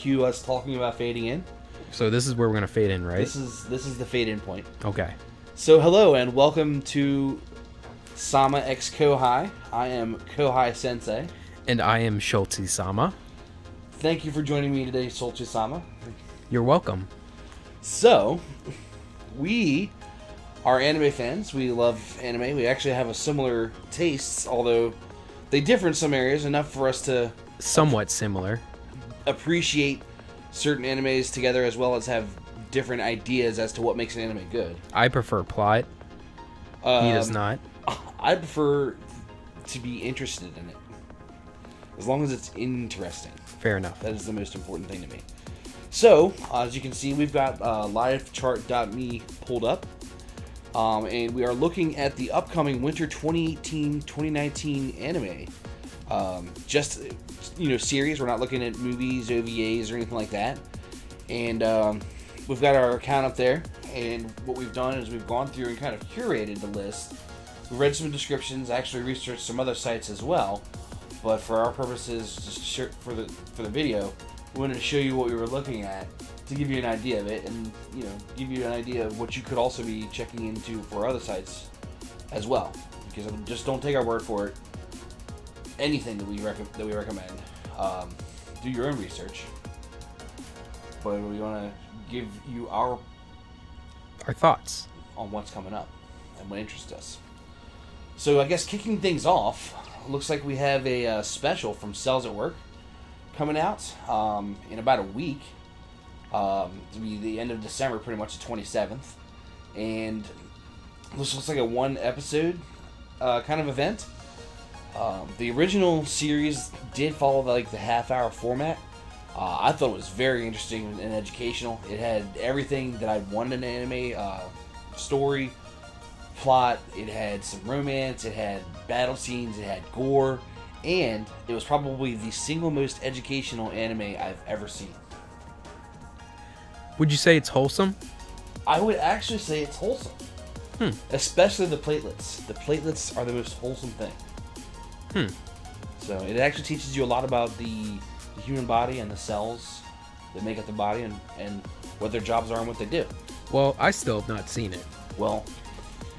cue us talking about fading in. So this is where we're gonna fade in, right? This is the fade in point. Okay. So hello and welcome to Sama x Kouhai. I am Kouhai-Sensai. And I am Schultzie-Sama. Thank you for joining me today, Schultzie-Sama. You're welcome. So, we are anime fans. We love anime. We actually have a similar tastes, although they differ in some areas, enough for us to Somewhat similar. appreciate certain animes together, as well as have different ideas as to what makes an anime good. I prefer plot. He does not. I prefer to be interested in it, as long as it's interesting. Fair enough. That is the most important thing to me. So, as you can see, we've got livechart.me pulled up, and we are looking at the upcoming Winter 2018-2019 anime. Just, series. We're not looking at movies, OVAs, or anything like that. And we've got our account up there, and what we've done is we've gone through and kind of curated the list. We read some descriptions, actually researched some other sites as well, but for our purposes, just for the video, we wanted to show you what we were looking at to give you an idea of it, and give you an idea of what you could also be checking into for other sites as well. Because just don't take our word for it. Anything that we recommend, do your own research. But we want to give you our thoughts on what's coming up and what interests us. So I guess kicking things off, looks like we have a special from Cells at Work coming out in about a week. To be the end of December, pretty much the 27th. And this looks like a one episode kind of event. The original series did follow the half-hour format. I thought it was very interesting and educational. It had everything that I wanted in an anime: story, plot. It had some romance. It had battle scenes. It had gore, and it was probably the single most educational anime I've ever seen. Would you say it's wholesome? I would actually say it's wholesome. Especially the platelets. The platelets are the most wholesome thing. So it actually teaches you a lot about the human body and the cells that make up the body, and what their jobs are and what they do. Well, I still have not seen it. Well,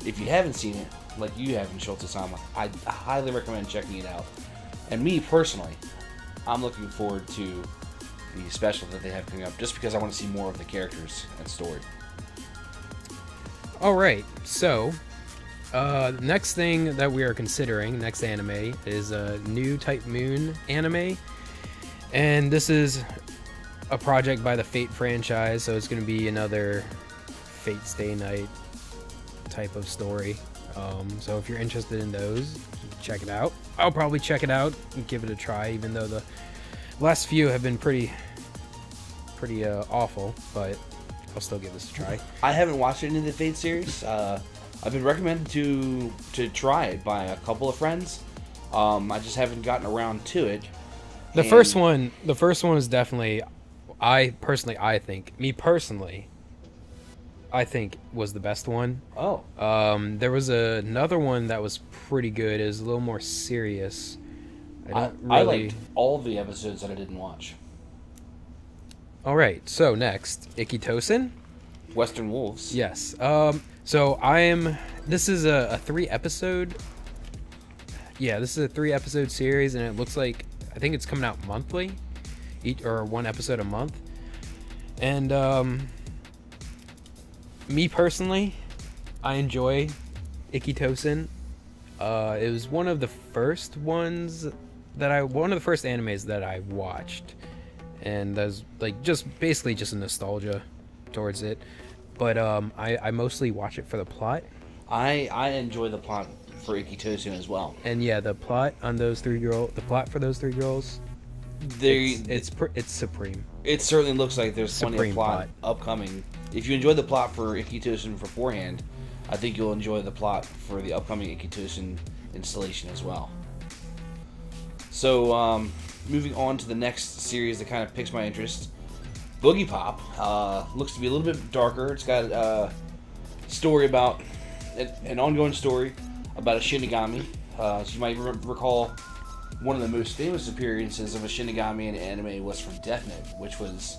if you haven't seen it, like you have in Schultzie-Sama, I highly recommend checking it out. And me personally, I'm looking forward to the special that they have coming up, just because I want to see more of the characters and story. Alright, so next thing that we are considering, next anime, is a new Type Moon anime. And this is a project by the Fate franchise, so it's going to be another Fate Stay Night type of story. So if you're interested in those, check it out. I'll probably check it out and give it a try, even though the last few have been pretty awful, but I'll still give this a try. I haven't watched any of the Fate series. I've been recommended to try it by a couple of friends. I just haven't gotten around to it. The first one is definitely, I think was the best one. Oh. There was another one that was pretty good. It was a little more serious. I liked all the episodes that I didn't watch. Alright, so next, Ikitosen? Western Wolves. Yes. So this is a 3-episode. Yeah, this is a 3-episode series, and it looks like, I think it's coming out monthly, or one episode a month. And me personally, I enjoy Ikitosen. It was one of the first animes that I watched, and there's basically just a nostalgia towards it. But I mostly watch it for the plot. I enjoy the plot for Ikitosen as well. And yeah, the plot for those 3 girls, it's supreme. It certainly looks like there's plenty of plot upcoming. If you enjoyed the plot for Ikitosen beforehand, I think you'll enjoy the plot for the upcoming Ikitosen installation as well. So, moving on to the next series that kind of piques my interest, Boogie Pop. Looks to be a little bit darker. It's got a story about an ongoing story about a Shinigami. So you might recall one of the most famous appearances of a Shinigami in anime was from Death Note, which was,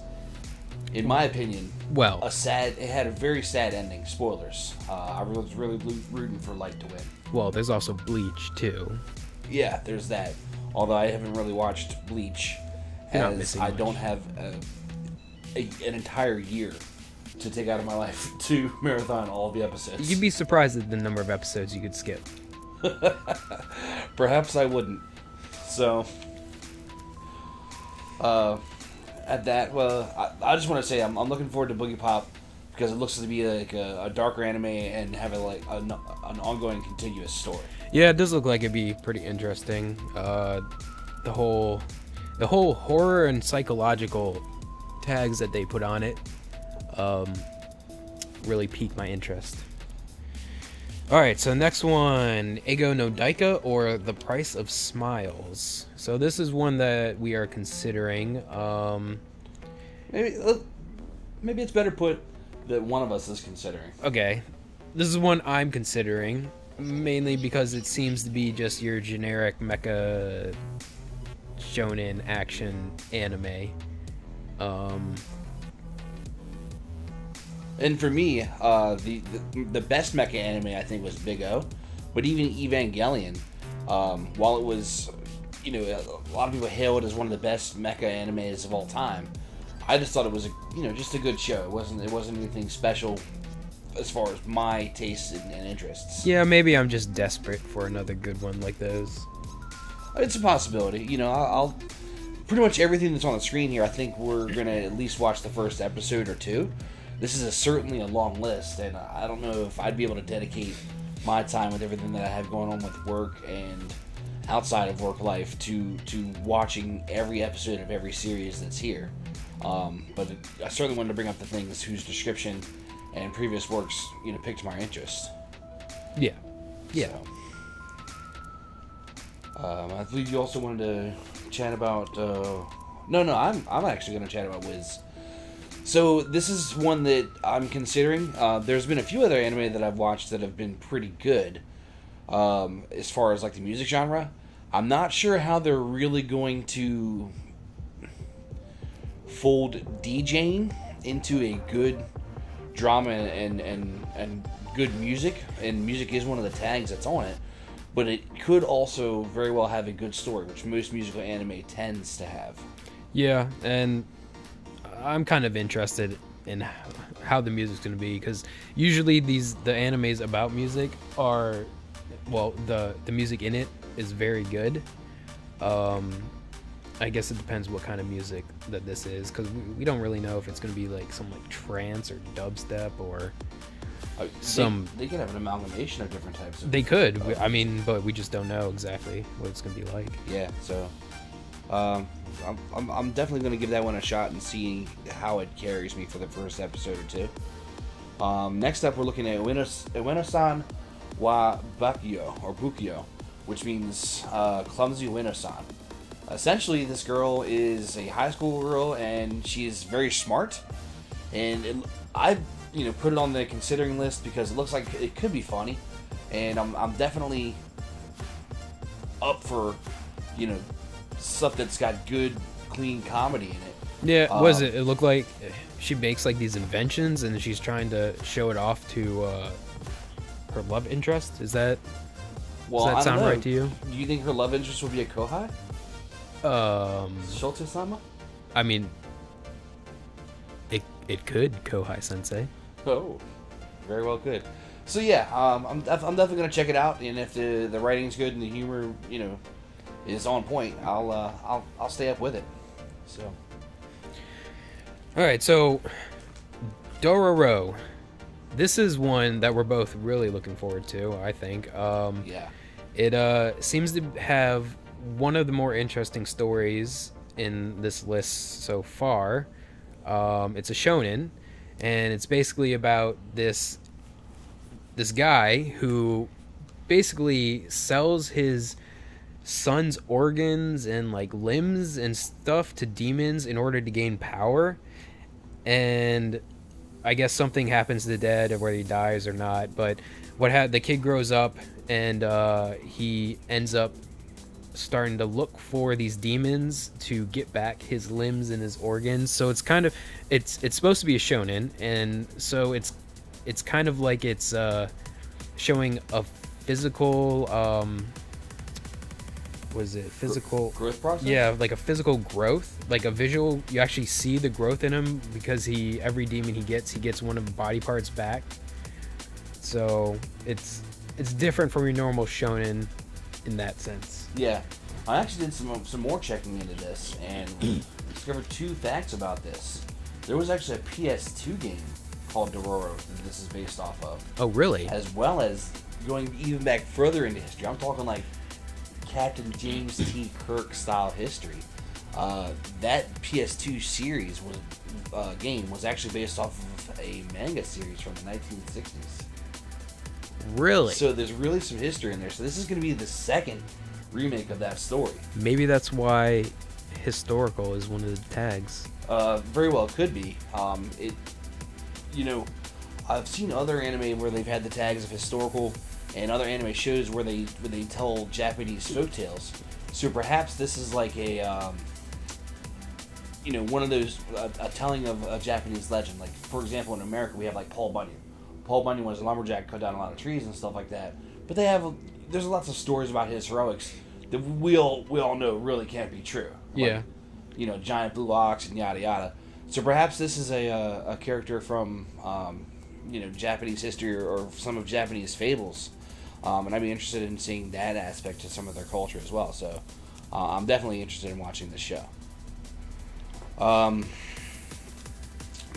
in my opinion, Well, it had a very sad ending. Spoilers. I was really rooting for Light to win. well, there's also Bleach too. Yeah, there's that. Although I haven't really watched Bleach, You're not as missing I much. don't have an entire year to take out of my life to marathon all of the episodes. You'd be surprised at the number of episodes you could skip. Perhaps I wouldn't. So, at that, I just want to say I'm looking forward to Boogie Pop because it looks to be like a darker anime and have an ongoing continuous story. Yeah, it does look like it'd be pretty interesting. The whole horror and psychological tags that they put on it really piqued my interest. Alright, so next one, Ego no Daika, or The Price of Smiles. So this is one that we are considering. Maybe it's better put that one of us is considering. Okay, this is one I'm considering, mainly because it seems to be just your generic mecha shonen action anime. And for me, the best mecha anime I think was Big O, but even Evangelion, while it was, a lot of people hail it as one of the best mecha animes of all time, I just thought it was just a good show. It wasn't anything special as far as my tastes and interests. Yeah, maybe I'm just desperate for another good one like those. It's a possibility. I'll pretty much everything that's on the screen here. I think we're gonna at least watch the first episode or two. This is certainly a long list, and I don't know if I'd be able to dedicate my time with everything that I have going on with work and outside of work life to watching every episode of every series that's here. But I certainly wanted to bring up the things whose description and previous works, piqued my interest. Yeah. Yeah. So, I believe you also wanted to chat about. No, I'm actually going to chat about Wiz. So this is one that I'm considering. There's been a few other anime that I've watched that have been pretty good. As far as like the music genre, I'm not sure how they're really going to fold DJing into a good drama and good music. And music is one of the tags that's on it. But it could also very well have a good story, which most musical anime tends to have. Yeah, and I'm kind of interested in how the music's going to be, because usually the animes about music are, well, the music in it is very good. I guess it depends what kind of music that this is, because we don't really know if it's going to be like some like trance or dubstep or some. They could have an amalgamation of different types. They could. I mean, but we just don't know exactly what it's going to be like. Yeah. So, I'm definitely going to give that one a shot and see how it carries me for the first episode or two. Next up, we're looking at Ueno-san wa Bukyo, which means clumsy Ueno-san. Essentially, this girl is a high school girl, and she's very smart. And I put it on the considering list because it looks like it could be funny, and I'm definitely up for stuff that's got good, clean comedy in it. Yeah, what is it? It looked like she makes like these inventions, and she's trying to show it off to her love interest. Does that sound right to you? Do you think her love interest would be a Kouhai? Schultzie-Sama? I mean, it could Kouhai-Sensai. Oh, very well could. So yeah, I'm definitely gonna check it out, and if the writing's good and the humor, is on point, I'll stay up with it. So. All right, so Dororo. This is one that we're both really looking forward to, I think. Yeah. It seems to have one of the more interesting stories in this list so far. It's a shonen, and it's basically about this guy who basically sells his son's organs and like limbs and stuff to demons in order to gain power. And I guess something happens to the dad, or whether he dies or not. But the kid grows up, and he ends up starting to look for these demons to get back his limbs and his organs. So it's kind of it's supposed to be a shonen, and so it's kind of like it's showing a physical was it physical growth process? Yeah, like a physical growth, like a visual. You actually see the growth in him because every demon he gets one of the body parts back. So it's different from your normal shonen in that sense. Yeah, I actually did some more checking into this and discovered 2 facts about this. There was actually a PS2 game called Dororo that this is based off of. Oh, really? As well as going even back further into history. I'm talking like Captain James T. Kirk style history. That PS2 series game was actually based off of a manga series from the 1960s. Really? So there's really some history in there. So this is going to be the second remake of that story. Maybe that's why historical is one of the tags. Very well could be. I've seen other anime where they've had the tags of historical, and other anime shows where they tell Japanese folktales. So perhaps this is like a one of those a telling of a Japanese legend. Like, for example, in America we have like Paul Bunyan. Paul Bunyan was a lumberjack, cut down a lot of trees and stuff like that. But there's lots of stories about his heroics that we all know really can't be true. Like, Yeah. Giant blue ox and yada yada. So perhaps this is a character from Japanese history or some of Japanese fables, and I'd be interested in seeing that aspect of some of their culture as well. So I'm definitely interested in watching this show.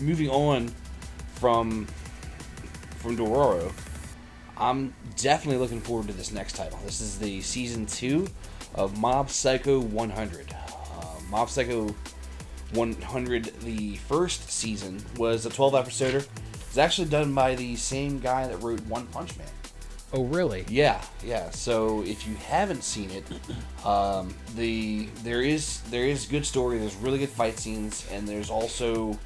Moving on from Dororo, I'm definitely looking forward to this next title. This is the season 2 of Mob Psycho 100. Mob Psycho 100, the first season, was a 12-episoder. It's actually done by the same guy that wrote One Punch Man. Oh, really? Yeah. So if you haven't seen it, there is good story. There's really good fight scenes, and there's also,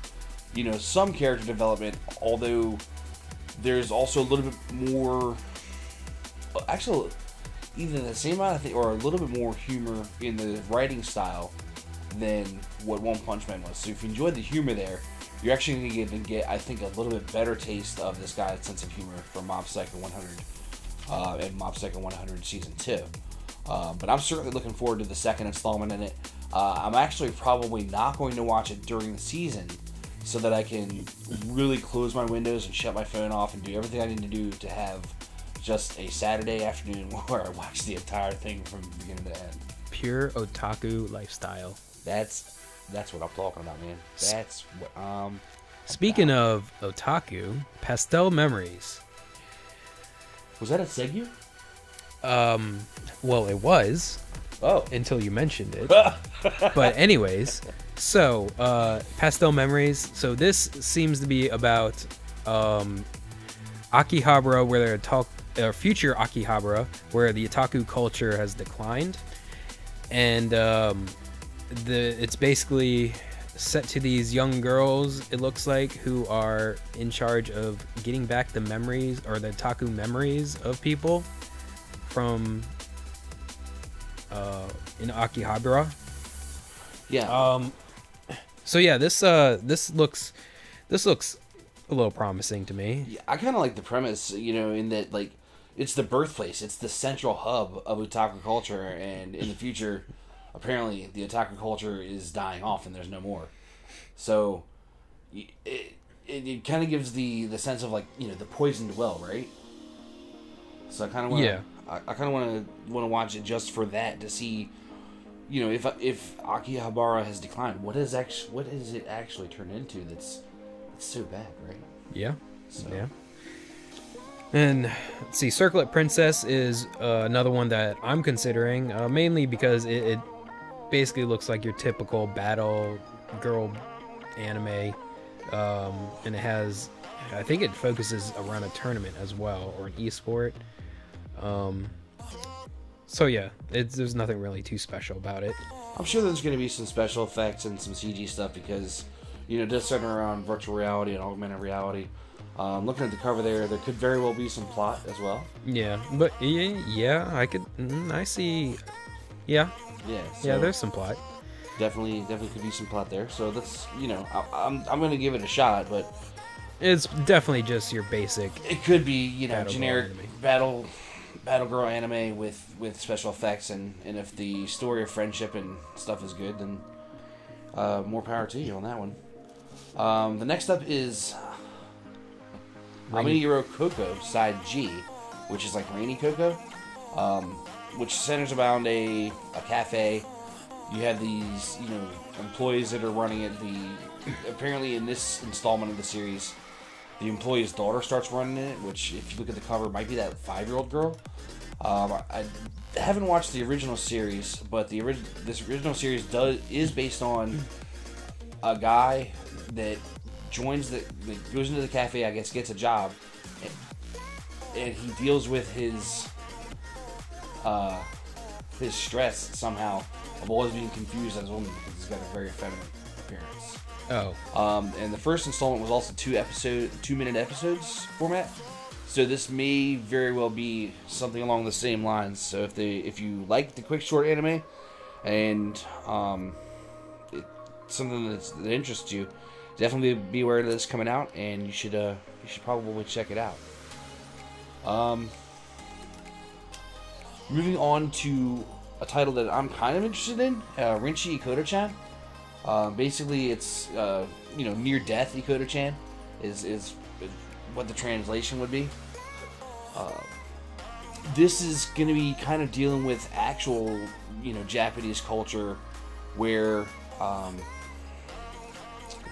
some character development. Although there's also a little bit more, actually, either the same amount, I think, or a little bit more humor in the writing style than what One Punch Man was. So if you enjoyed the humor there, you're actually going to get, I think, a little bit better taste of this guy's sense of humor from Mob Psycho 100 and Mob Psycho 100 Season 2. But I'm certainly looking forward to the second installment in it. I'm actually probably not going to watch it during the season so that I can really close my windows and shut my phone off and do everything I need to do to have just a Saturday afternoon where I watch the entire thing from beginning to end. Pure otaku lifestyle. That's what I'm talking about, man. That's what Speaking of otaku, Pastel Memories. Was that a Segu? Well, it was. Oh. Until you mentioned it. But anyways, so Pastel Memories. So this seems to be about Akihabara, where they're future Akihabara, where the otaku culture has declined, and it's basically set to these young girls, it looks like, who are in charge of getting back the memories, or the otaku memories of people from in Akihabara. Yeah. So yeah, this looks a little promising to me. Yeah, I kind of like the premise, in that, like, it's the birthplace, it's the central hub of otaku culture, and in the future, apparently, the otaku culture is dying off and there's no more. So, it kind of gives the sense of, like, the poisoned well, right? So I kind of want to, I kind of want to watch it just for that, to see, if Akihabara has declined, what is it actually turned into that's so bad, right? Yeah. So. Yeah. And let's see, Circlet Princess is another one that I'm considering, mainly because it basically looks like your typical battle girl anime, and it has, I think it focuses around a tournament as well, or an esport. So yeah, there's nothing really too special about it. I'm sure there's going to be some special effects and some CG stuff because, it does center around virtual reality and augmented reality. Looking at the cover there could very well be some plot as well. Yeah, but yeah, I see, Yeah. Yeah. Yeah, So there's some plot. definitely could be some plot there. So that's I'm gonna give it a shot, but It's definitely just your basic. it could be Battle generic girl battle girl anime with special effects, and if the story of friendship and stuff is good, then more power to you on that one. The next up is Aminiro Coco Side G, which is like Rainy Coco, which centers around a cafe. You have these employees that are running it. Apparently in this installment of the series, the employee's daughter starts running it, which, if you look at the cover, might be that 5-year-old girl. I haven't watched the original series, but this original series is based on a guy that goes into the cafe, I guess, gets a job, and he deals with his stress somehow of always being confused as a woman because he's got a very feminine appearance. Oh. And the first installment was also 2-minute episodes format. So this may very well be something along the same lines. So if you like the quick short anime and it's something that interests you, definitely be aware of this coming out, and you should probably check it out. Moving on to a title that I'm kind of interested in, Rinchi Ikoto-chan. Basically, it's near death Ikoto-chan is what the translation would be. This is going to be kind of dealing with actual Japanese culture, where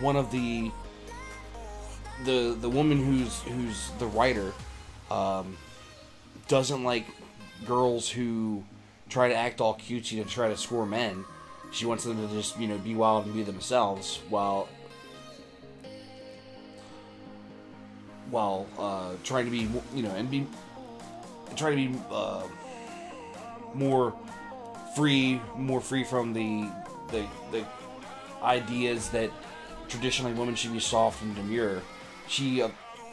one of the woman who's the writer doesn't like girls who try to act all cutesy to try to score men. She wants them to just be wild and be themselves while trying to be more free from the ideas that traditionally women should be soft and demure. She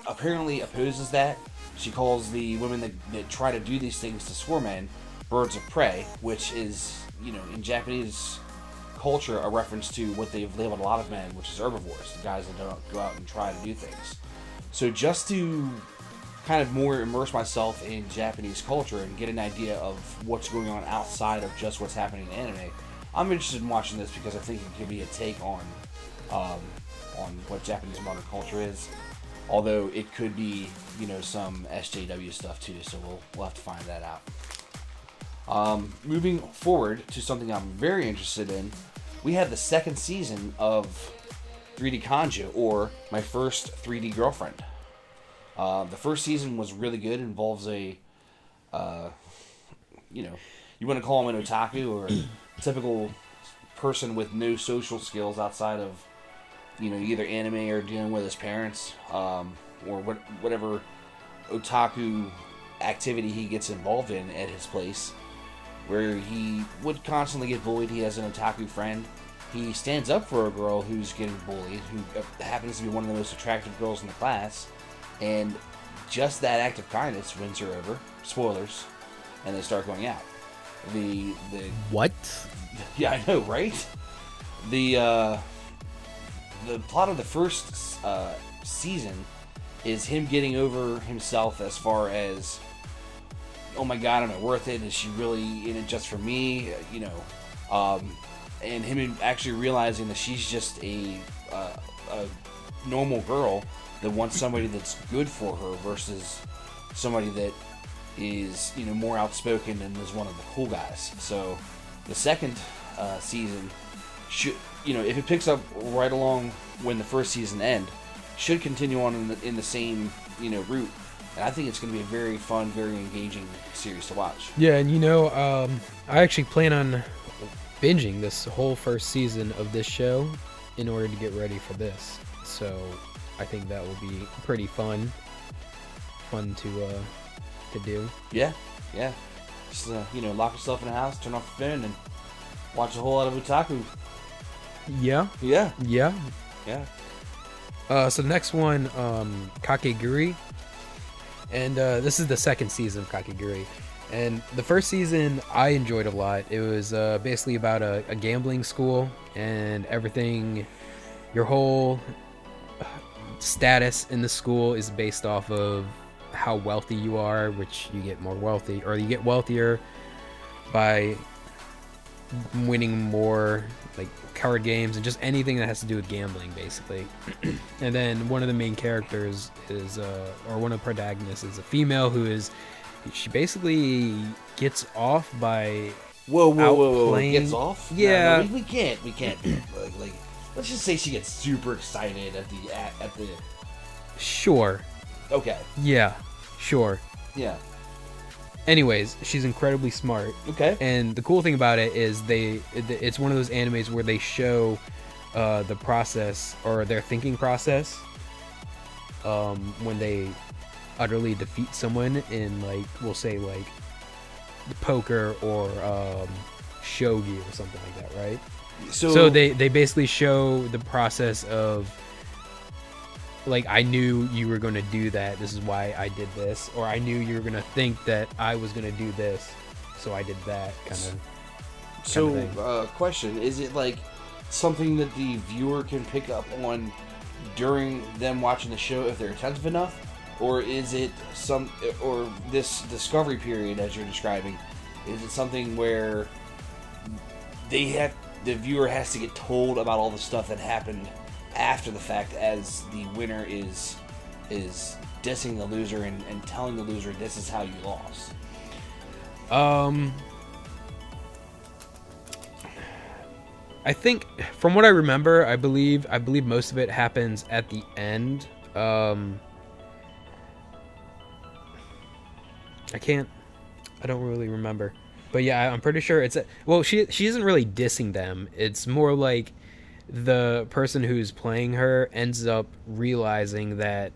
apparently opposes that. She calls the women that try to do these things to score men birds of prey, which is, in Japanese culture, a reference to what they've labeled a lot of men, which is herbivores, the guys that don't go out and try to do things. So just to kind of more immerse myself in Japanese culture and get an idea of what's going on outside of just what's happening in anime, I'm interested in watching this because I think it could be a take on what Japanese modern culture is. Although it could be, some SJW stuff too, so we'll have to find that out. Moving forward to something I'm very interested in, we have the second season of 3D Kanjo, or My First 3D Girlfriend. The first season was really good. It involves a, you want to call him an otaku, or a typical person with no social skills outside of, either anime or dealing with his parents, or whatever otaku activity he gets involved in at his place, where he would constantly get bullied. He has an otaku friend. He stands up for a girl who's getting bullied, who happens to be one of the most attractive girls in the class, and just that act of kindness wins her over. Spoilers. And they start going out. The What? Yeah, I know, right? The plot of the first season is him getting over himself as far as, oh my god, am I worth it? Is she really in it just for me? And him actually realizing that she's just a normal girl that wants somebody that's good for her versus somebody that is, more outspoken and is one of the cool guys. So the second season should, if it picks up right along when the first season end, should continue on in the same, route. And I think it's going to be a very fun, very engaging series to watch. Yeah, and I actually plan on binging this whole first season of this show in order to get ready for this. So I think that will be pretty fun to do. Yeah. Just lock yourself in the house, turn off the phone, and watch a whole lot of otaku. Yeah. Yeah. So the next one, Kakegurui, and this is the second season of Kakegurui, And the first season I enjoyed a lot. It was basically about a gambling school, and everything, your whole status in the school is based off of how wealthy you are, which you get more wealthy, or you get wealthier by winning more like card games and just anything that has to do with gambling, basically. And then one of the main characters is or one of the protagonists is a female she basically gets off by whoa, gets off? Yeah. No, we can't like let's just say she gets super excited at the Sure. Okay. Yeah, sure. Yeah. Anyways, she's incredibly smart. Okay. And the cool thing about it is it's one of those animes where they show the process, or their thinking process, when they utterly defeat someone in, like, we'll say, like, poker or shogi or something like that, right? So they basically show the process of, like, I knew you were going to do that, this is why I did this, or I knew you were going to think that I was going to do this, so I did that kind of So, question, is it like something that the viewer can pick up on during them watching the show if they're attentive enough? Or is it or this discovery period, as you're describing, is it something where the viewer has to get told about all the stuff that happened after the fact, as the winner is dissing the loser and telling the loser this is how you lost? I think, from what I remember, I believe most of it happens at the end. I don't really remember, but yeah, I'm pretty sure she isn't really dissing them. It's more like the person who's playing her ends up realizing that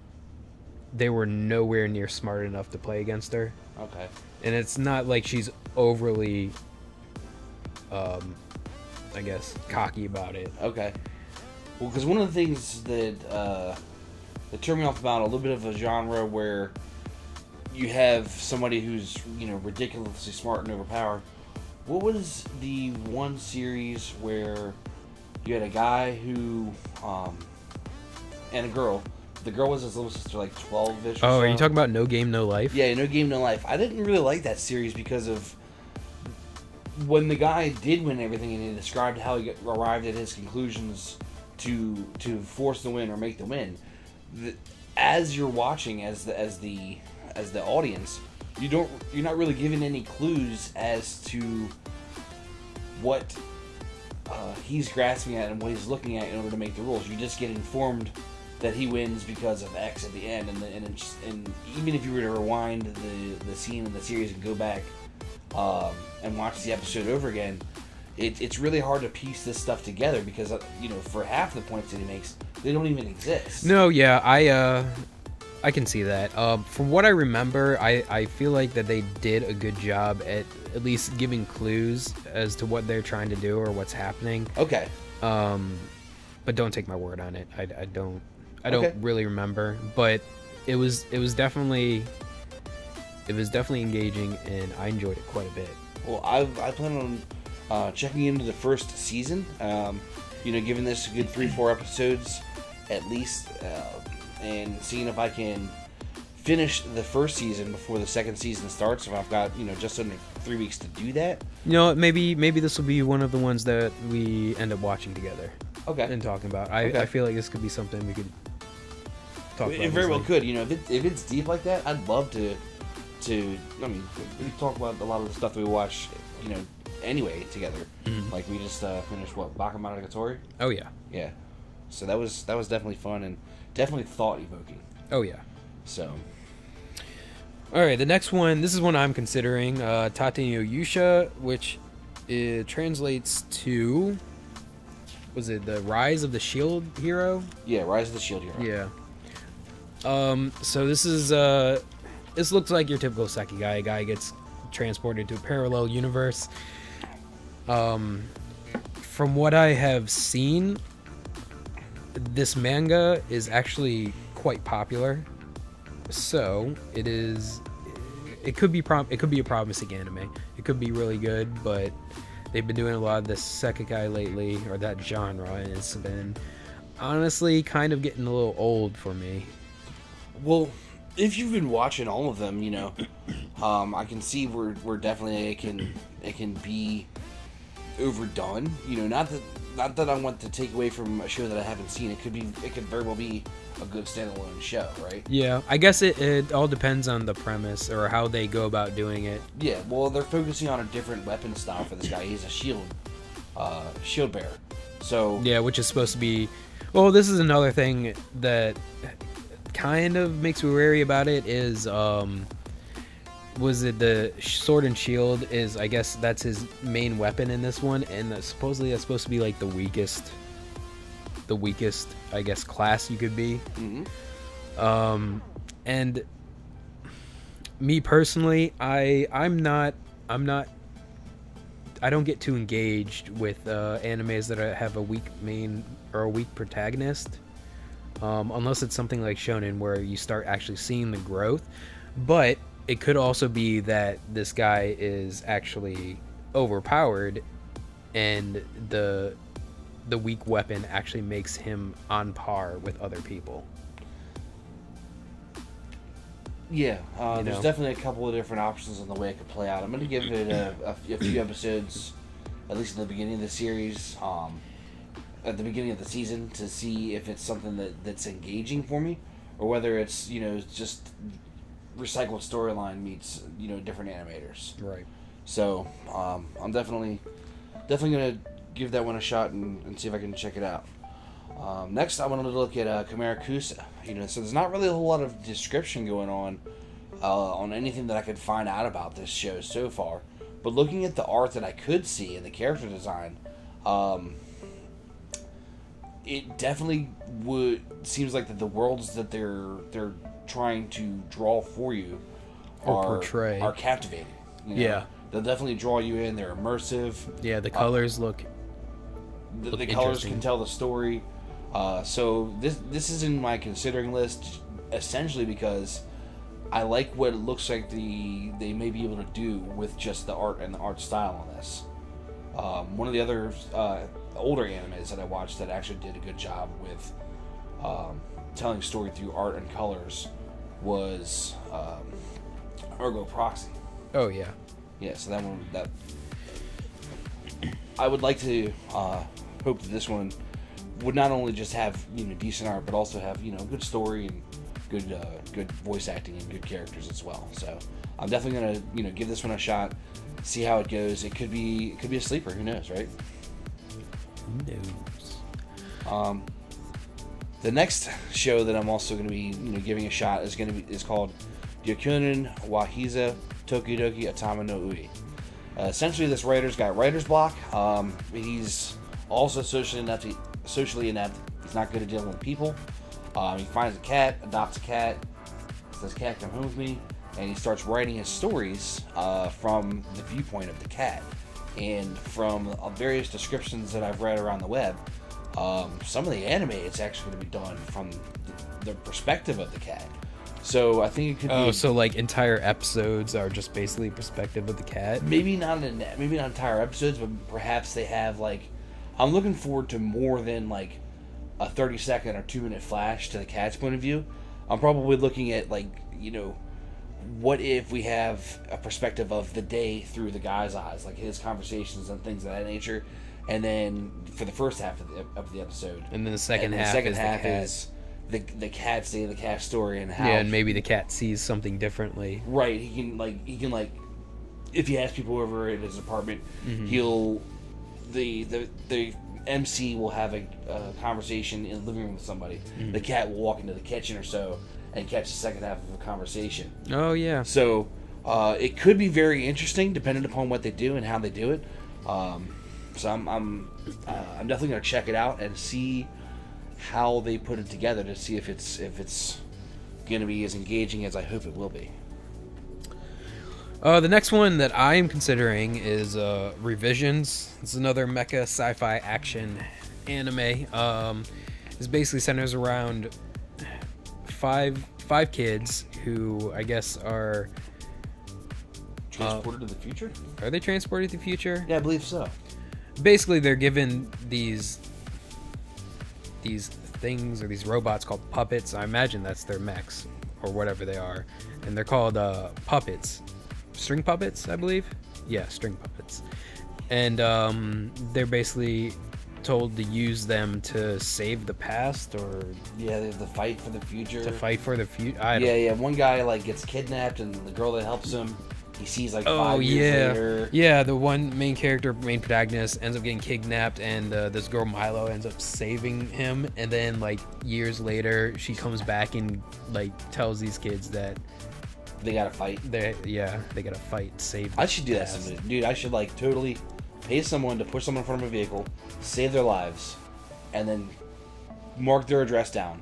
they were nowhere near smart enough to play against her. Okay. And it's not like she's overly, I guess, cocky about it. Okay. Well, because one of the things that turned me off about a little bit of a genre where you have somebody who's, ridiculously smart and overpowered. What was the one series where you had a guy who, and a girl. The girl was his little sister, like 12-ish. Oh, are you talking about No Game, No Life? Yeah, No Game, No Life. I didn't really like that series because of when the guy did win everything, and he described how he arrived at his conclusions to force the win or make the win. As you're watching, as the audience, you're not really given any clues as to what he's grasping at and what he's looking at in order to make the rules. You just get informed that he wins because of X at the end, and even if you were to rewind the scene in the series and go back and watch the episode over again, it's really hard to piece this stuff together because for half the points that he makes, they don't even exist. No, yeah, I can see that. From what I remember, I feel like that they did a good job at least giving clues as to what they're trying to do or what's happening. Okay. But don't take my word on it. I don't Okay. really remember, but it was definitely engaging, and I enjoyed it quite a bit. Well, I plan on checking into the first season. Giving this a good 3-4 episodes at least, and seeing if I can finish the first season before the second season starts. If I've got just under 3 weeks to do that. Maybe this will be one of the ones that we end up watching together. Okay. And talking about. Okay. I feel like this could be something we could talk about. It very well could. If it's deep like that, I'd love to. We talk about a lot of the stuff that we watch, anyway together. Mm-hmm. Like we just finished Bakemonogatari. Oh yeah. Yeah. So that was definitely fun and definitely thought evoking. Oh yeah. So. All right, the next one. This is one I'm considering. Tate no Yusha, which it translates to. Was it the Rise of the Shield Hero? Yeah, Rise of the Shield Hero. Yeah. So this is this looks like your typical Sekigai. A guy gets transported to a parallel universe. From what I have seen, this manga is actually quite popular. So it is it could be a promising anime. It could be really good, but they've been doing a lot of this isekai lately, or that genre, and it's been honestly kind of getting a little old for me. Well, if you've been watching all of them, you know, I can see where definitely it can be overdone. You know, not that I want to take away from a show that I haven't seen. It could very well be a good standalone show, right? Yeah, I guess it all depends on the premise or how they go about doing it. Yeah, well, they're focusing on a different weapon style for this guy. He's a shield bearer. So yeah, which is supposed to be. Well, this is another thing that kind of makes me wary about it. Is was it the sword and shield? Is, I guess that's his main weapon in this one, and supposedly that's supposed to be like the weakest, I guess, class you could be. Mm-hmm. And me personally, I don't get too engaged with animes that have a weak main or a weak protagonist, unless it's something like shonen where you start actually seeing the growth. But it could also be that this guy is actually overpowered, and the weak weapon actually makes him on par with other people. Yeah, there's definitely a couple of different options on the way it could play out. I'm going to give it a few episodes, at least in the beginning of the series, at the beginning of the season, to see if it's something that's engaging for me, or whether it's, you know, just recycled storyline meets, you know, different animators. Right. So I'm definitely going to give that one a shot and see if I can check it out. Next, I wanted to look at Chimera-Kusa. You know, so there's not really a whole lot of description going on anything that I could find out about this show so far. But looking at the art that I could see and the character design, it definitely seems like that the worlds that they're trying to draw for you are captivating. You know? Yeah, they'll definitely draw you in. They're immersive. Yeah, the colors look the colors can tell the story. So this is in my considering list essentially because I like what it looks like they may be able to do with just the art and the art style on this. One of the other older animes that I watched that actually did a good job with telling story through art and colors was Ergo Proxy. Oh yeah. Yeah, so that I would like to hope that this one would not only just have, you know, decent art, but also have, you know, good story and good voice acting and good characters as well. So I'm definitely gonna, you know, give this one a shot, see how it goes. It could be a sleeper. Who knows, right? Who knows? The next show that I'm also going to be, you know, giving a shot is called Ryokunin Wahiza Tokidoki Atama no Ui. Essentially, this writer's got writer's block. He's also socially inept. He's not good at dealing with people. He finds a cat, adopts a cat, says, "Cat, come home with me," and he starts writing his stories from the viewpoint of the cat. And from various descriptions that I've read around the web, some of the anime, it's actually going to be done from the perspective of the cat. So I think it could be... so like entire episodes are just basically perspective of the cat? Maybe not entire episodes, but perhaps they have, like... I'm looking forward to more than, like, a 30-second or 2-minute flash to the cat's point of view. I'm probably looking at, like, you know, what if we have a perspective of the day through the guy's eyes, like his conversations and things of that nature, and then for the first half of the episode, and then the second half is the cat's day, the cat's story, and how and maybe the cat sees something differently. Right, he can if he has people over at his apartment, he'll the MC will have a conversation in the living room with somebody. The cat will walk into the kitchen or so and catch the second half of a conversation. Oh yeah. So it could be very interesting depending upon what they do and how they do it. So I'm definitely gonna check it out and see how they put it together to see if it's gonna be as engaging as I hope it will be. The next one that I am considering is Revisions. It's another mecha sci-fi action anime. It basically centers around five kids who I guess are Transported to the future? Are they transported to the future? Yeah, I believe so. Basically, they're given these things or these robots called puppets. I imagine that's their mechs or whatever they are, and they're called puppets, string puppets, I believe. Yeah, string puppets, and they're basically told to use them to save the past, or Yeah, they have to fight for the future. to fight for the future. Yeah. One guy like gets kidnapped, and the girl that helps him, he sees like 5 years later. Yeah, the one main protagonist ends up getting kidnapped, and this girl Milo ends up saving him, and then like years later she comes back and like tells these kids that They gotta fight. they gotta fight, save I should do that past. someday. Dude, I should like totally pay someone to push someone in front of a vehicle, save their lives, and then mark their address down.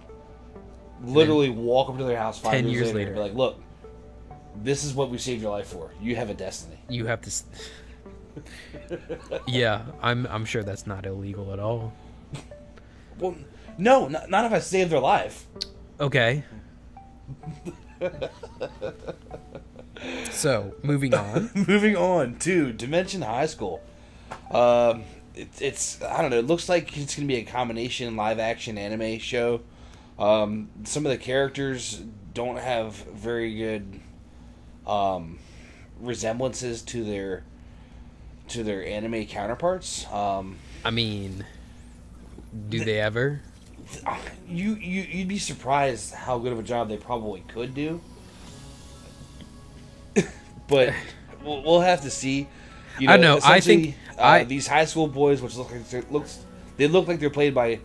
Literally walk up to their house 10 5 years years later later. and be like, look, this is what we saved your life for. You have a destiny. You have to yeah, I'm sure that's not illegal at all. Well, no, not if I save their life. Okay. So, moving on. Moving on to Dimension High School. It's I don't know. It looks like it's gonna be a combination live action anime show. Some of the characters don't have very good resemblances to their anime counterparts. I mean, do they ever? You'd be surprised how good of a job they probably could do. But we'll have to see. You know, I know. I think these high school boys, which look like they're played by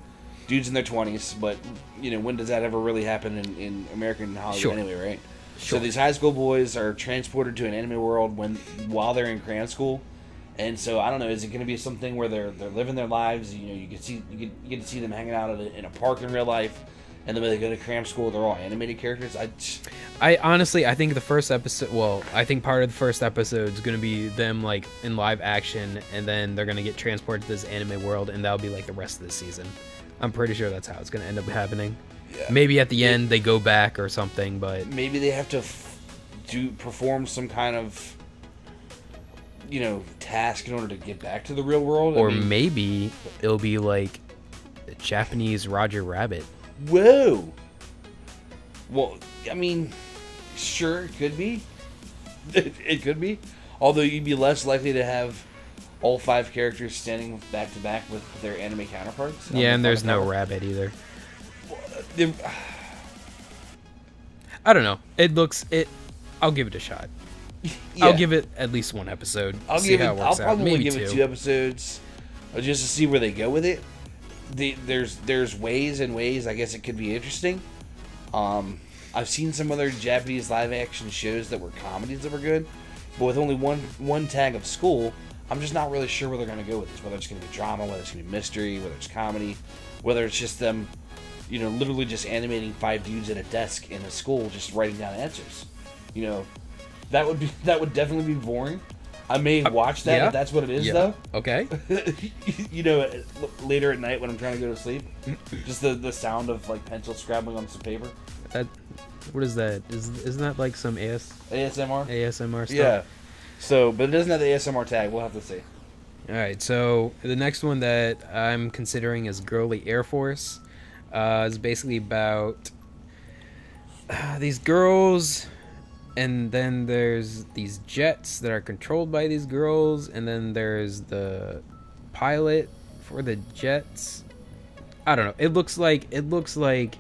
dudes in their 20s. But you know, when does that ever really happen in American Hollywood Sure. anyway, right? Sure. So these high school boys are transported to an anime world while they're in crayon school, and so I don't know. Is it going to be something where they're living their lives? You know, you get to see them hanging out in a park in real life, and then when they go to cram school, they're all animated characters. I honestly, I think the first episode. Well, I think part of the first episode is going to be them like in live action, and then they're going to get transported to this anime world, and that'll be like the rest of the season. I'm pretty sure that's how it's going to end up happening. Yeah. Maybe at the end they go back or something, but Maybe they have to perform some kind of task in order to get back to the real world. or maybe it'll be like a Japanese Roger Rabbit. Whoa. Well, I mean, sure, it could be. It could be. Although you'd be less likely to have all 5 characters standing back to back with their anime counterparts. Yeah, and there's no rabbit either. I don't know. I'll give it a shot. Yeah. I'll give it at least one episode. I'll probably give it 2 episodes just to see where they go with it. There's ways and ways. I guess it could be interesting. I've seen some other Japanese live action shows that were comedies that were good, but with only one tag of school, I'm just not really sure where they're going to go with this. Whether it's going to be drama, whether it's going to be mystery, whether it's comedy, whether it's just them, literally just animating 5 dudes at a desk in a school just writing down answers. That would definitely be boring. I may watch that if that's what it is, though. Okay. Later at night when I'm trying to go to sleep, just the sound of like pencil scrabbling on some paper. What is that? Isn't that like some ASMR? ASMR stuff? Yeah. So, but it doesn't have the ASMR tag. We'll have to see. All right. So the next one that I'm considering is Girly Air Force. It's basically about these girls. And then there's these jets that are controlled by these girls, and then there's the pilot for the jets. I don't know. It looks like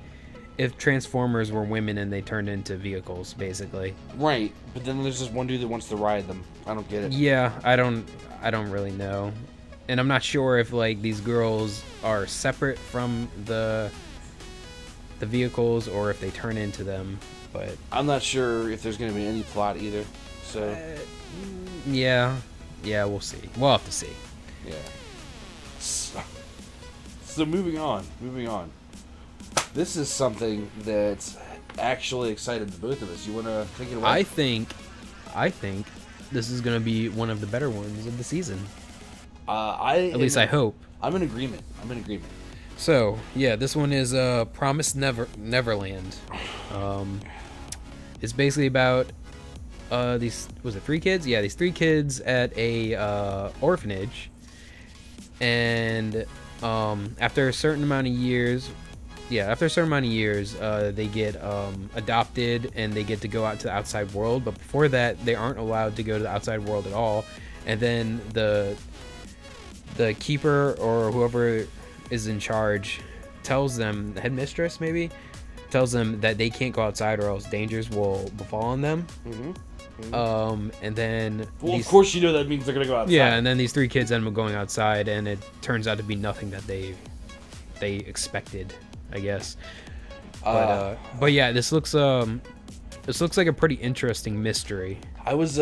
if Transformers were women and they turned into vehicles, basically. Right, but then there's this one dude that wants to ride them. I don't get it. Yeah, I don't really know, and I'm not sure if like these girls are separate from the vehicles or if they turn into them. But I'm not sure if there's going to be any plot either. So yeah, we'll see. We'll have to see. Yeah. So moving on. This is something that's actually excited the both of us. You want to take it away? I think this is going to be one of the better ones of the season. At least I hope. I'm in agreement. So yeah, this one is Promised Neverland. It's basically about these, was it 3 kids? Yeah, these 3 kids at a orphanage, and after a certain amount of years, they get adopted, and they get to go out to the outside world. But before that, they aren't allowed to go to the outside world at all. And then the keeper or whoever is in charge tells them, the headmistress maybe, tells them that they can't go outside or else dangers will befall on them. And then, well, of course, that means they're gonna go outside. Yeah, and then these 3 kids end up going outside, and it turns out to be nothing that they expected, I guess. But yeah, this looks like a pretty interesting mystery. I was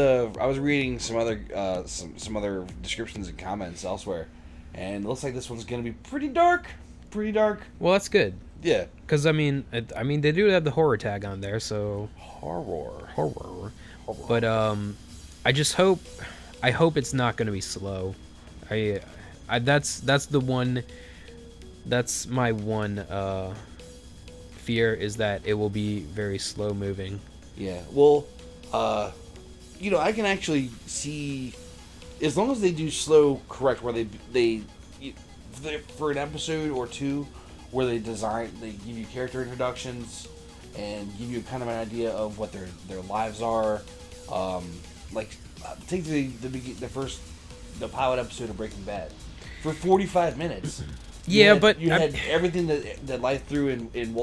reading some other some other descriptions and comments elsewhere, and it looks like this one's gonna be pretty dark. Well, that's good. Yeah, because I mean they do have the horror tag on there, so horror. But I just hope it's not gonna be slow. That's my one fear, is that it will be very slow moving. Yeah, well, I can actually see, as long as they do slow correct, where they for an episode or 2 where they give you character introductions and give you kind of an idea of what their lives are. Take the pilot episode of Breaking Bad for 45 minutes. Yeah, you had everything that life threw in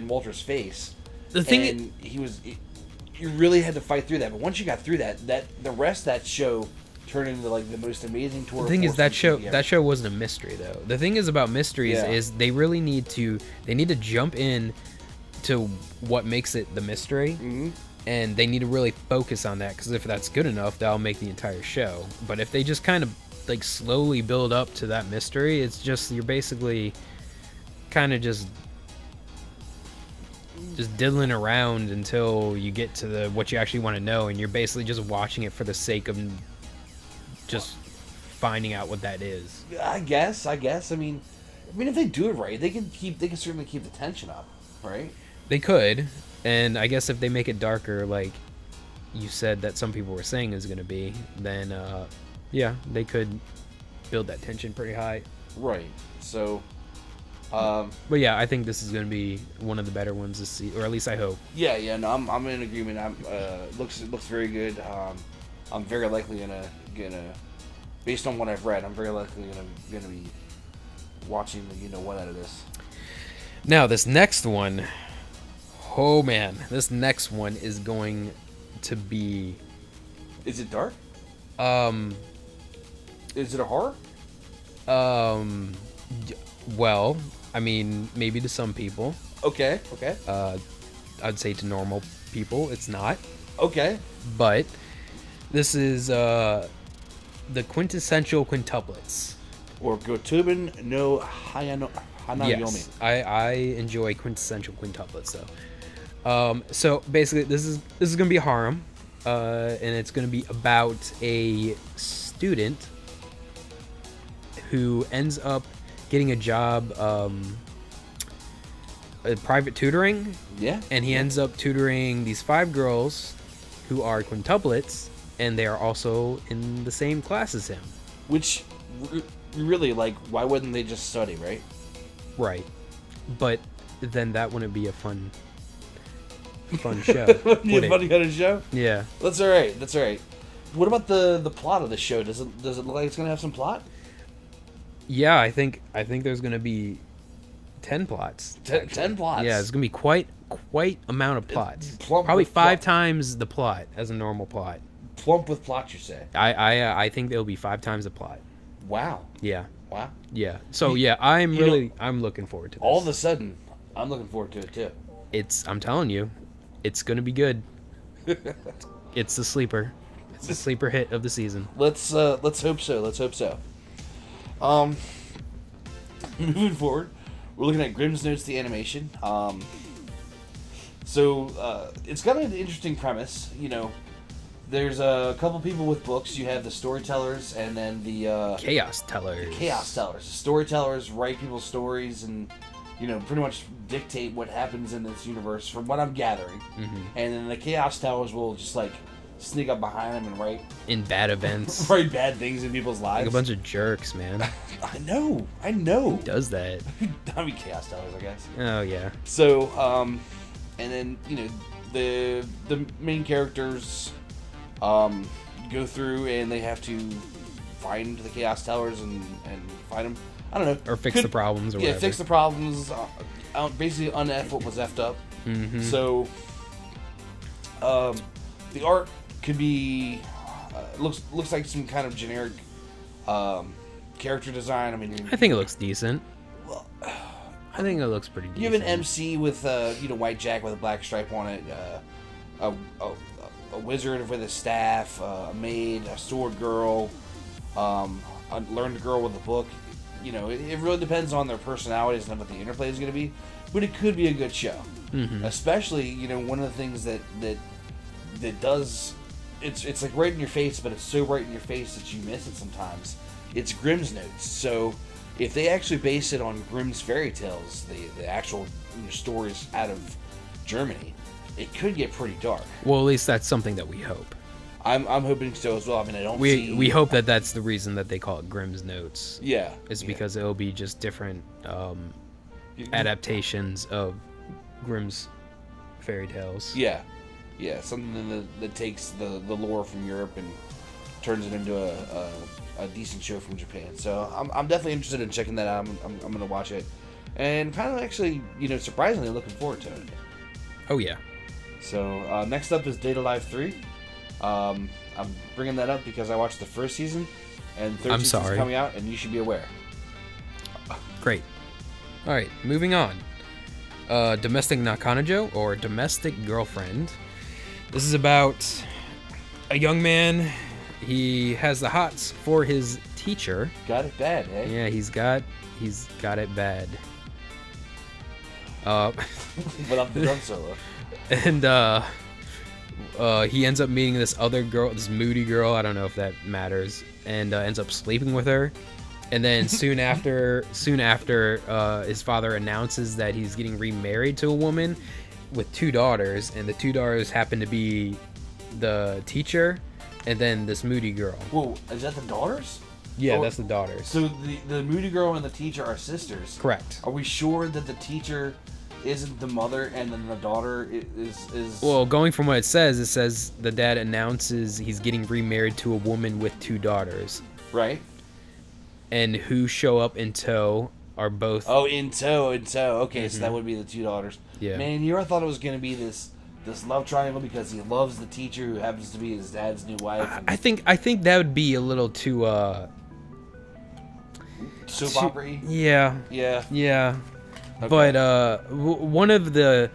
Walter's face. The thing, you really had to fight through that. But once you got through that the rest of that show turned into like the most amazing tour. The thing is, that show wasn't a mystery though. The thing is about mysteries is they really need to jump in to what makes it the mystery. Mm-hmm. And they need to really focus on that, because if that's good enough, that'll make the entire show. But if they just kind of like slowly build up to that mystery, it's just, you're basically kind of just diddling around until you get to what you actually want to know, and you're basically just watching it for the sake of just finding out what that is. I guess. I mean, if they do it right, they can certainly keep the tension up, right? They could. And I guess if they make it darker, like you said that some people were saying is going to be, then, yeah, they could build that tension pretty high. Right. So, but yeah, I think this is going to be one of the better ones to see, or at least I hope. Yeah, no, I'm in agreement. It looks very good. I'm very likely gonna, based on what I've read, I'm very likely gonna be watching one out of this. Now, this next one. Oh man, this next one is going to be... Is it dark? Is it a horror? Well, I mean, maybe to some people. Okay. I'd say to normal people, it's not. Okay. But this is the quintessential quintuplets. Or Gotoben no Hanayomi. Yes, I enjoy quintessential quintuplets though. So basically, this is gonna be a harem, and it's gonna be about a student who ends up getting a job, private tutoring. Yeah. And he ends up tutoring these 5 girls who are quintuplets, and they are also in the same class as him. Which, really, like, why wouldn't they just study, right? Right. But then that wouldn't be a fun show. Wouldn't be a funny kind of show? Yeah. That's all right. What about the plot of the show? Does it look like it's gonna have some plot? Yeah, I think there's gonna be 10 plots. 10 plots. Yeah, it's gonna be quite amount of plots. Plump Probably with 5 times the plot as a normal plot. Plump with plot, you say? I think there'll be 5 times the plot. Wow. Yeah. Wow. Yeah. So yeah, I'm looking forward to this. All of a sudden, I'm looking forward to it too. I'm telling you, it's gonna be good. It's the sleeper. It's the sleeper hit of the season. Let's hope so. Moving forward, we're looking at Grimm's Notes, the animation. So it's got an interesting premise. There's a couple people with books. You have the storytellers, and then the chaos tellers. The storytellers write people's stories and pretty much dictate what happens in this universe, from what I'm gathering. Mm-hmm. And then the chaos tellers will just like sneak up behind them and write In bad events. write bad things in people's lives. Like a bunch of jerks, man. I know. Who Does that? I mean, Chaos Tellers, I guess. Oh, yeah. So, and then, you know, the main characters go through and they have to find the Chaos Tellers and find them. I don't know. Or fix the problems or whatever. Yeah, fix the problems. Basically un-F what was effed up. Mm-hmm. So, the art could be looks like some kind of generic character design. I mean, I think it looks decent. Well, I think it looks pretty decent. you have an MC with white jack with a black stripe on it, a wizard with a staff, a maid, a sword girl, a learned girl with a book. You know, it really depends on their personalities and what the interplay is going to be, but it could be a good show. Mm-hmm. Especially, you know, one of the things that does, it's like right in your face, but it's so right in your face that you miss it sometimes. It's Grimm's Notes. So if they actually base it on Grimm's fairy tales, the actual stories out of Germany, it could get pretty dark. Well, at least that's something that we hope. I'm hoping so as well. I mean, I don't see... We hope that that's the reason that they call it Grimm's Notes. Yeah. It's because it'll be just different adaptations of Grimm's fairy tales. Yeah. Yeah, something that takes the lore from Europe and turns it into a decent show from Japan. So I'm definitely interested in checking that out. I'm going to watch it. And kind of actually, surprisingly looking forward to it. Oh, yeah. So next up is Data Live 3. I'm bringing that up because I watched the first season, and third season's coming out, and you should be aware. Great. All right, moving on. Domestic Nakanojo, or Domestic Girlfriend. This is about a young man. He has the hots for his teacher. Got it bad, eh? Yeah, he's got it bad. But I'm the drum solo. And he ends up meeting this other girl, this moody girl. I don't know if that matters, and ends up sleeping with her. And then soon after, his father announces that he's getting remarried to a woman with 2 daughters, and the 2 daughters happen to be the teacher and then this moody girl. Whoa, is that the daughters? Yeah, that's the daughters. So the moody girl and the teacher are sisters. Correct. Are we sure that the teacher isn't the mother and then the daughter is... Well, going from what it says the dad announces he's getting remarried to a woman with 2 daughters. Right. And who show up in tow are both... Oh, in tow. Okay, so that would be the 2 daughters. Yeah. Man, you ever thought it was going to be this love triangle because he loves the teacher who happens to be his dad's new wife? I think that would be a little too... soap opera-y? Yeah. Yeah. Okay. But one of the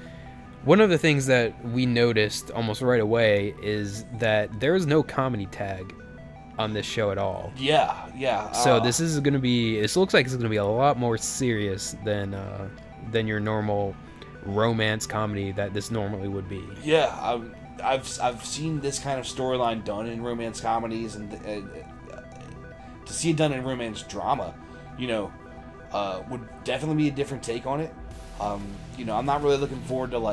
things that we noticed almost right away is that there is no comedy tag on this show at all. Yeah. So this looks like it's gonna be a lot more serious than your normal romance comedy that this normally would be. Yeah, I've seen this kind of storyline done in romance comedies, and to see it done in romance drama, would definitely be a different take on it. I'm not really looking forward to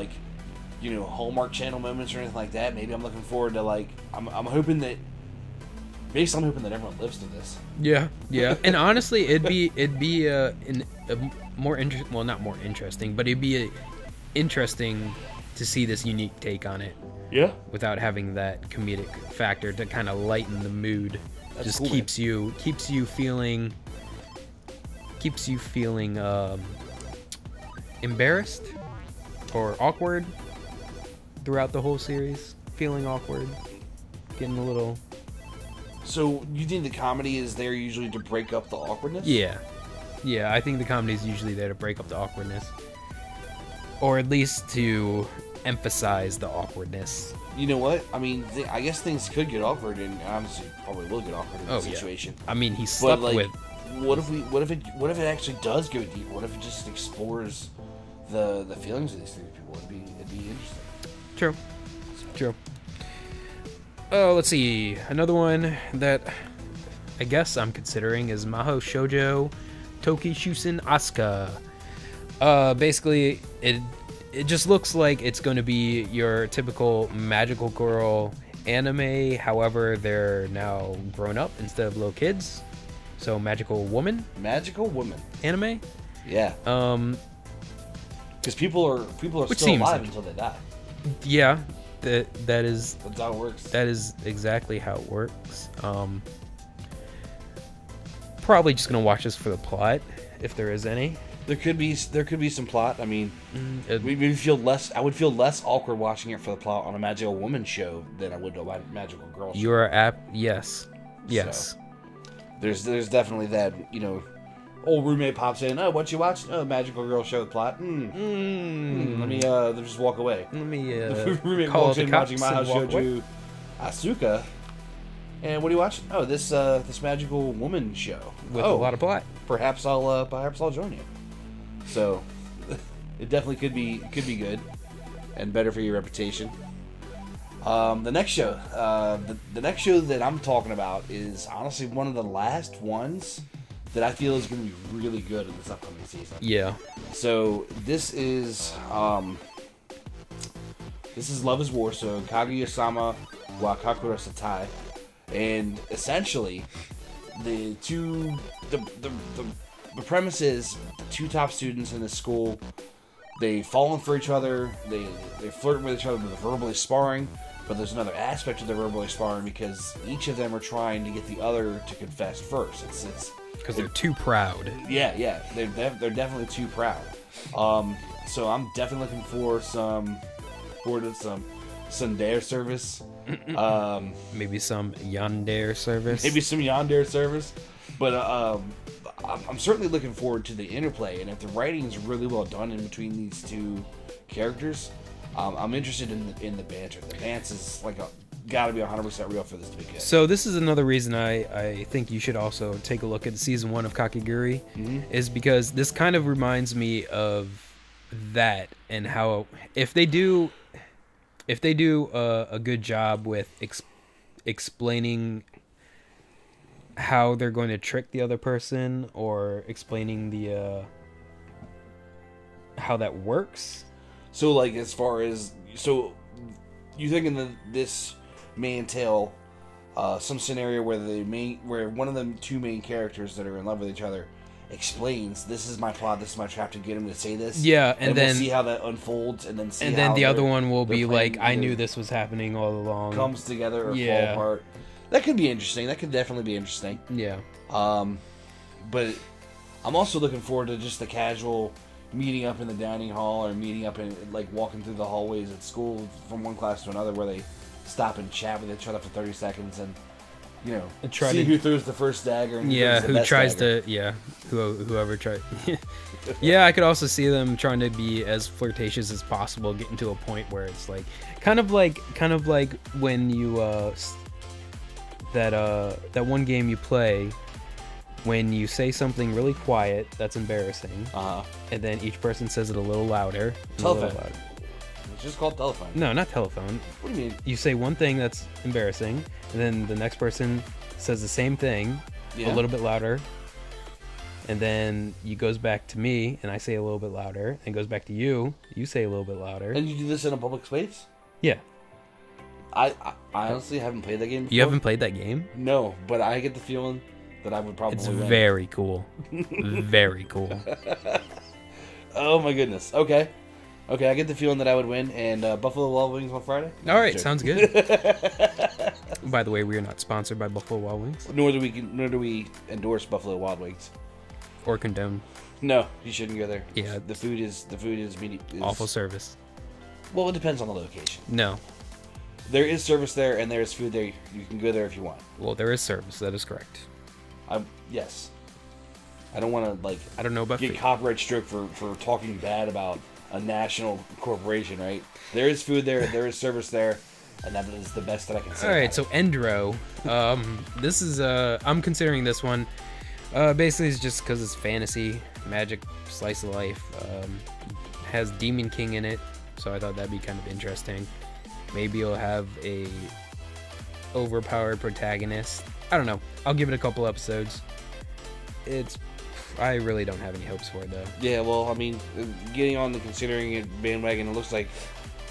Hallmark Channel moments or anything like that. Maybe I'm looking forward to I'm hoping that everyone lives to this. Yeah. And honestly, it'd be more interesting. Well, not more interesting, but it'd be interesting to see this unique take on it. Yeah. Without having that comedic factor to kind of lighten the mood. That's just cool, keeps you feeling embarrassed or awkward throughout the whole series. Feeling awkward, getting a little... So you think the comedy is there usually to break up the awkwardness? Yeah, I think the comedy is usually there to break up the awkwardness, or at least to emphasize the awkwardness. You know what? I mean, I guess things could get awkward, and honestly, probably will get awkward in this situation. I mean, he slept with... What if it actually does go deep? What if it just explores the feelings of these 3 people? It'd be interesting. True. Let's see. Another one that I guess I'm considering is Maho Shoujo Toki Shusen Asuka. Basically, it just looks like it's going to be your typical magical girl anime. However, they're now grown up instead of little kids. So Magical Woman. Magical Woman. Anime. Yeah. Because people are still alive until they die. Yeah. That's how it works. That is exactly how it works. Probably just gonna watch this for the plot, if there is any. There could be some plot. I mean, I would feel less awkward watching it for the plot on a Magical Woman show than I would a Magical Girl show. You are yes. So, there's definitely that, old roommate pops in. Oh, what you watch? Oh, Magical Girl show plot. Let me just walk away. Let me the roommate call walks the in cops watching Mahou Shoujo Asuka. And what are you watching? Oh, this Magical Woman show with a lot of plot. Perhaps I'll join you. So it definitely could be good and better for your reputation. The next show that I'm talking about is honestly one of the last ones that I feel is going to be really good in this upcoming season. Yeah. So this is Love is War. So Kaguya-sama wa Kakura-Setai. And essentially, the premise is the two top students in this school, they fall in for each other, they flirt with each other with verbally sparring, but there's another aspect of their verbally sparring because each of them are trying to get the other to confess first. It's because they're too proud. Yeah, they're definitely too proud. So I'm definitely looking for some tsundere service. Maybe some yandere service. But I'm certainly looking forward to the interplay, and if the writing is really well done in between these two characters, I'm interested in the banter. The dance is got to be 100% real for this to be good. So this is another reason I think you should also take a look at season 1 of Kakegurui, is because this kind of reminds me of that, and how if they do a good job with explaining how they're going to trick the other person, or explaining the how that works. So as far as you think in this may entail some scenario where one of the two main characters that are in love with each other explains, this is my plot, this is my trap to get him to say this. Yeah, and then we'll see how that unfolds, and then the other one will be like, I knew this was happening all along. Comes together or fall apart. That could be interesting. That could definitely be interesting. Yeah. But I'm also looking forward to just the casual meeting up in the dining hall, or meeting up in walking through the hallways at school from one class to another, where they stop and chat with each other for 30 seconds and see who throws the first dagger. And whoever tried. Yeah, I could also see them trying to be as flirtatious as possible, getting to a point where it's kind of like when you that one game you play when you say something really quiet that's embarrassing, and then each person says it a little louder. Telephone. It's just called telephone. No, not telephone. What do you mean? You say one thing that's embarrassing, and then the next person says the same thing, a little bit louder, and then it goes back to me, and I say a little bit louder, and goes back to you. You say a little bit louder. And you do this in a public space? Yeah. I honestly haven't played that game before. You haven't played that game? No, but I get the feeling that I would probably win. Very cool. Very cool. Oh my goodness. Okay, I get the feeling that I would win. And Buffalo Wild Wings on Friday? All right, sounds good. By the way, we are not sponsored by Buffalo Wild Wings. Nor do we endorse Buffalo Wild Wings. Or condone. No, you shouldn't go there. Yeah. The food is awful service. Well, it depends on the location. No. There is service there, and there is food there. You can go there if you want. Well, there is service. That is correct. Yes. I don't want to I don't know about get copyright struck for talking bad about a national corporation, right? There is food there. There is service there, and that is the best that I can say. All right, so Endro. This is I'm considering this one. Basically, it's just because it's fantasy, magic, slice of life. Has Demon King in it, so I thought that'd be kind of interesting. Maybe it'll have a overpowered protagonist. I don't know. I'll give it a couple episodes. I really don't have any hopes for it, though. Yeah, well, I mean, getting on the considering it bandwagon, it looks like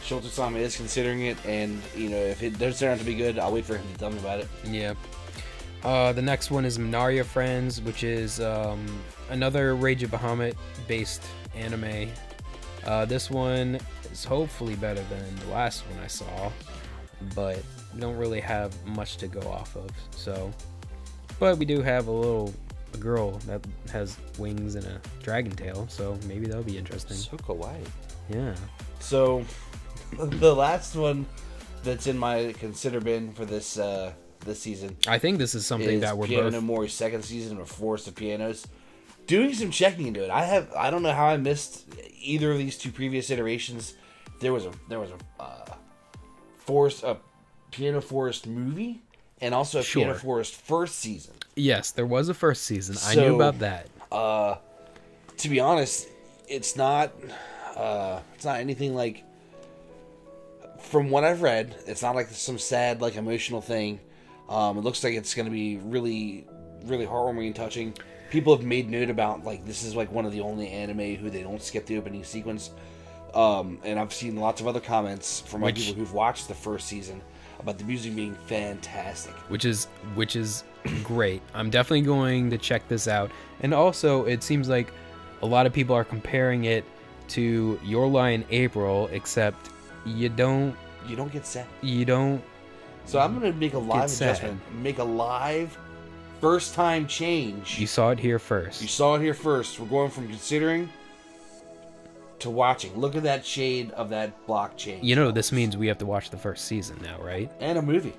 Schultzie-Sama is considering it, and you know, if it does turn out to be good, I'll wait for him to tell me about it. Yeah. The next one is Minaria Friends, which is another Rage of Bahamut based anime. This one is hopefully better than the last one I saw, but we don't really have much to go off of. So, but we do have a girl that has wings and a dragon tail, so maybe that'll be interesting. So kawaii. Yeah. So, the last one that's in my consider bin for this this season, I think this is something that we're Piano both. no Mori's second season of Forest of Pianos. Doing some checking into it, I don't know how I missed either of these two previous iterations. There was a Piano Forest movie, and also a Piano Forest first season. Yes, there was a first season. I knew about that. To be honest, it's not anything like. From what I've read, it's not like some sad, like emotional thing. It looks like it's going to be really, really heartwarming and touching. People have made note about, like, this is like one of the only anime who they don't skip the opening sequence. And I've seen lots of other comments from people who've watched the first season about the music being fantastic. Which is great. I'm definitely going to check this out. And also, it seems like a lot of people are comparing it to Your Lie in April, except you don't get sad. You don't. So I'm going to make a live adjustment. Make a live first time change. You saw it here first. We're going from considering to watching. Look at that shade of that block change. You know, this means we have to watch the first season now, right? And a movie.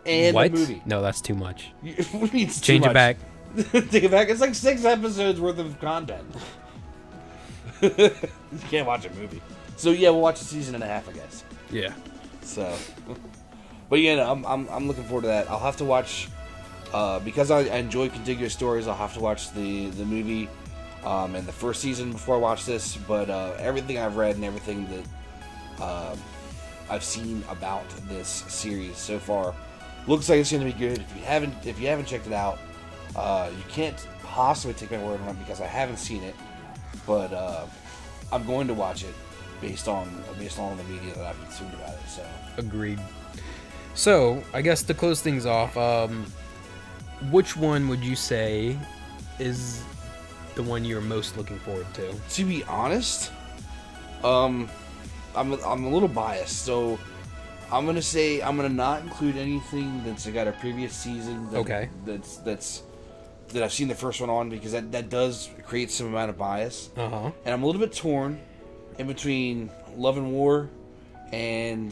And what? A movie. No, that's too much. Change it back. Take it back. It's like 6 episodes worth of content. You can't watch a movie. So yeah, we'll watch a season and a half, I guess. Yeah. So, but yeah, no, I'm looking forward to that. I'll have to watch because I enjoy contiguous stories. I'll have to watch the movie and the first season before I watch this. But everything I've read and everything that I've seen about this series so far looks like it's going to be good. If you haven't checked it out, you can't possibly take my word on it because I haven't seen it. But I'm going to watch it based on the media that I've consumed about it. So agreed. So I guess to close things off, which one would you say is the one you're most looking forward to? To be honest, I'm a little biased, so I'm gonna say I'm gonna not include anything that's got a previous season. That I've seen the first one on, because that does create some amount of bias. And I'm a little bit torn in between Love and War and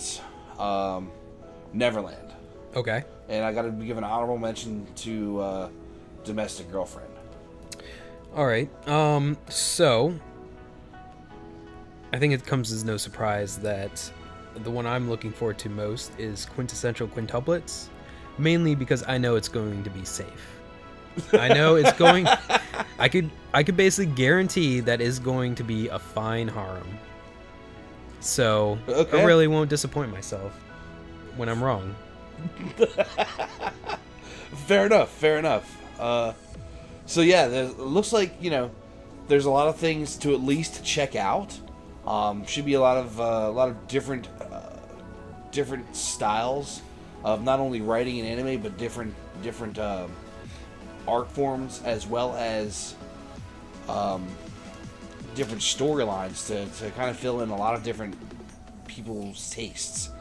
Neverland. Okay. And I got to give an honorable mention to Domestic Girlfriend. All right. So I think it comes as no surprise that the one I'm looking forward to most is Quintessential Quintuplets, mainly because I know it's going to be safe. I know it's going. I could basically guarantee that is going to be a fine harem. So I really won't disappoint myself when I'm wrong. Fair enough. So yeah, it looks like, there's a lot of things to at least check out. Should be a lot of different styles of not only writing and anime, but different art forms, as well as different storylines to kind of fill in a lot of different people's tastes.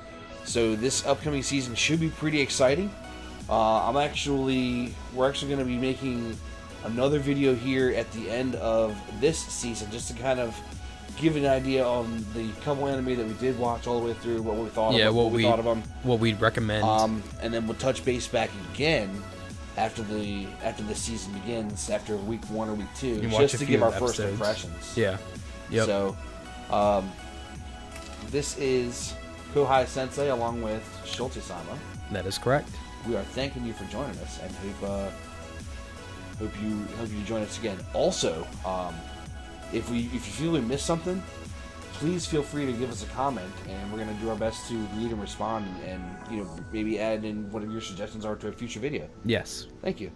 So this upcoming season should be pretty exciting. We're actually going to be making another video here at the end of this season, just to kind of give an idea on the couple anime that we did watch all the way through, what we thought of them, what we'd recommend, and then we'll touch base back again after the season begins, after week 1 or week 2, just to give our first impressions. Yeah. Yep. So, this is Kouhai-Sensai along with Schultzie-Sama. That is correct. We are thanking you for joining us, and hope you join us again. Also, if you feel we missed something, please feel free to give us a comment, and we're going to do our best to read and respond, and maybe add in whatever your suggestions are to a future video. Yes. Thank you.